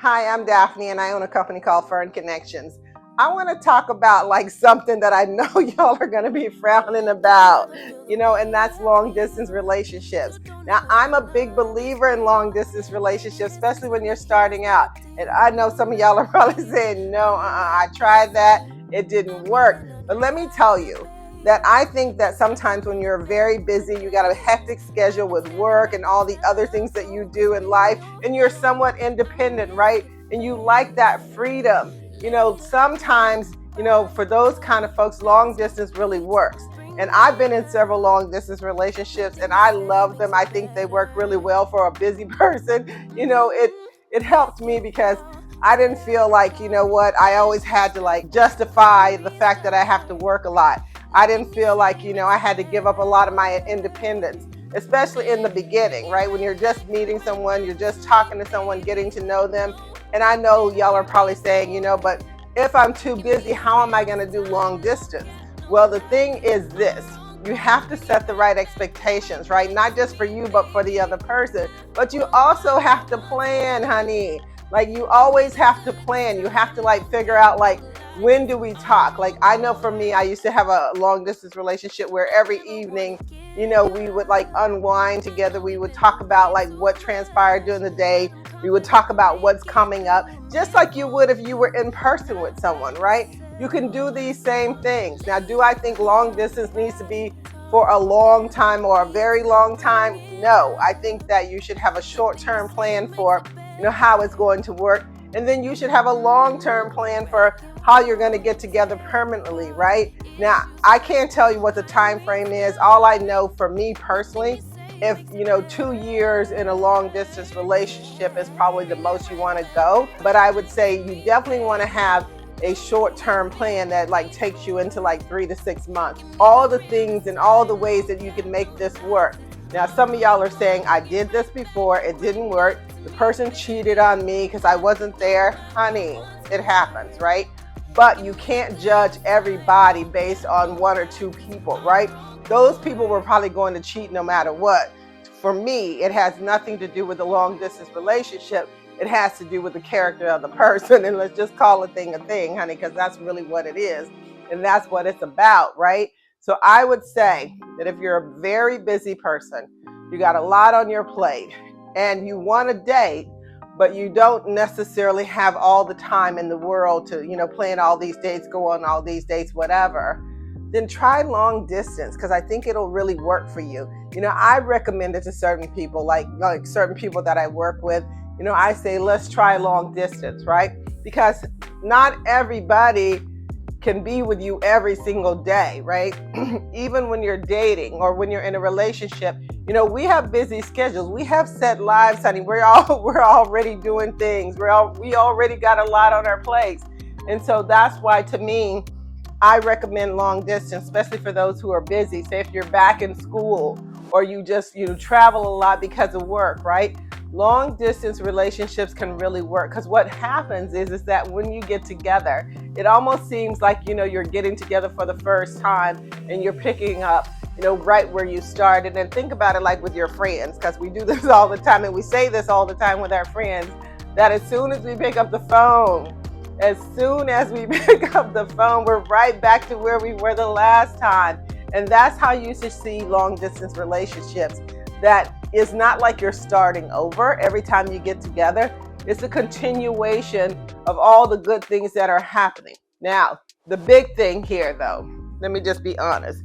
Hi, I'm Daphney and I own a company called Fern Connections. I want to talk about like something that I know y'all are going to be frowning about, and that's long distance relationships. Now, I'm a big believer in long distance relationships, especially when you're starting out. And I know some of y'all are probably saying, no, I tried that, it didn't work. But let me tell you, that I think that sometimes when you're very busy, you got a hectic schedule with work and all the other things that you do in life, and you're somewhat independent, right? And you like that freedom. Sometimes, for those kind of folks, long distance really works. And I've been in several long distance relationships and I love them. I think they work really well for a busy person. It helped me because I didn't feel like, I always had to like justify the fact that I have to work a lot. I didn't feel like, I had to give up a lot of my independence, especially in the beginning, right? When you're just meeting someone, you're just talking to someone, getting to know them. And I know y'all are probably saying, but if I'm too busy, how am I going to do long distance? Well, the thing is this. You have to set the right expectations, right? Not just for you, but for the other person. But you also have to plan, honey. Like you always have to plan. You have to like figure out like, when do we talk? Like I know for me, I used to have a long distance relationship where every evening, we would like unwind together. We would talk about like what transpired during the day. We would talk about what's coming up, just like you would if you were in person with someone, right? You can do these same things. Now, do I think long distance needs to be for a long time or a very long time? No, I think that you should have a short-term plan for, how it's going to work. And then you should have a long-term plan for how you're going to get together permanently, right? Now, I can't tell you what the time frame is. All I know for me personally, if 2 years in a long distance relationship is probably the most you want to go. But I would say you definitely want to have a short-term plan that like takes you into like 3 to 6 months. All the things and all the ways that you can make this work. Now, some of y'all are saying, I did this before, it didn't work. The person cheated on me because I wasn't there. Honey, it happens, right? But you can't judge everybody based on 1 or 2 people, right? Those people were probably going to cheat no matter what. For me, it has nothing to do with a long distance relationship. It has to do with the character of the person. And let's just call a thing, honey, because that's really what it is. And that's what it's about, right? So I would say that if you're a very busy person, you got a lot on your plate and you want to date, but you don't necessarily have all the time in the world to, plan all these dates, go on all these dates, whatever, then try long distance because I think it'll really work for you. I recommend it to certain people, like certain people that I work with. I say, let's try long distance, right? Because not everybody can be with you every single day, right? Even when you're dating or when you're in a relationship, we have busy schedules. We have set lives, honey. We're already doing things. We already got a lot on our plates. And so that's why, to me, I recommend long distance, especially for those who are busy. Say if you're back in school or you just, travel a lot because of work, right? Long distance relationships can really work because what happens is that when you get together, it almost seems like, you're getting together for the first time and you're picking up, right where you started. And think about it like with your friends, because we do this all the time and we say this all the time with our friends, that as soon as we pick up the phone, we're right back to where we were the last time. And that's how you should see long distance relationships. That is not like you're starting over every time you get together. It's a continuation of all the good things that are happening. Now, the big thing here though, let me just be honest.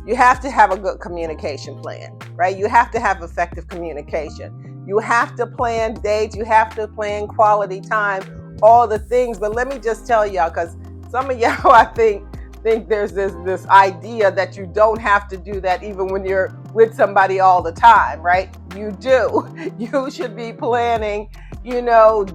You have to have a good communication plan, right? You have to have effective communication. You have to plan dates. You have to plan quality time, all the things. But let me just tell y'all, because some of y'all, I think there's this idea that you don't have to do that even when you're with somebody all the time, right? You do. You should be planning,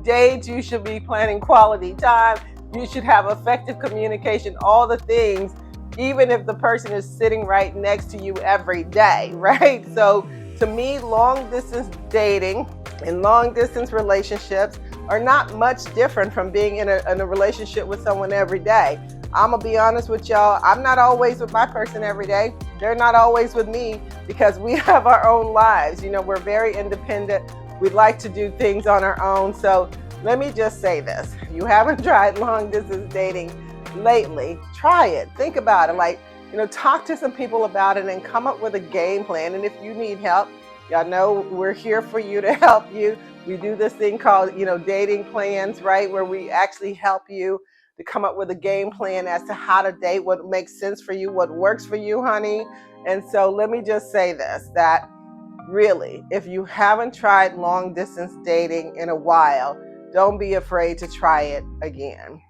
dates. You should be planning quality time. You should have effective communication, all the things, even if the person is sitting right next to you every day, right? So to me, long distance dating and long distance relationships are not much different from being in a relationship with someone every day. I'm gonna be honest with y'all, I'm not always with my person every day. They're not always with me because we have our own lives. We're very independent. We like to do things on our own. So let me just say this. If you haven't tried long distance dating lately, try it. Think about it. Like, talk to some people about it and come up with a game plan. And if you need help, y'all know we're here for you to help you. We do this thing called, dating plans, right? Where we actually help you to come up with a game plan as to how to date, what makes sense for you, what works for you, honey. And so let me just say this, that really, if you haven't tried long distance dating in a while, don't be afraid to try it again.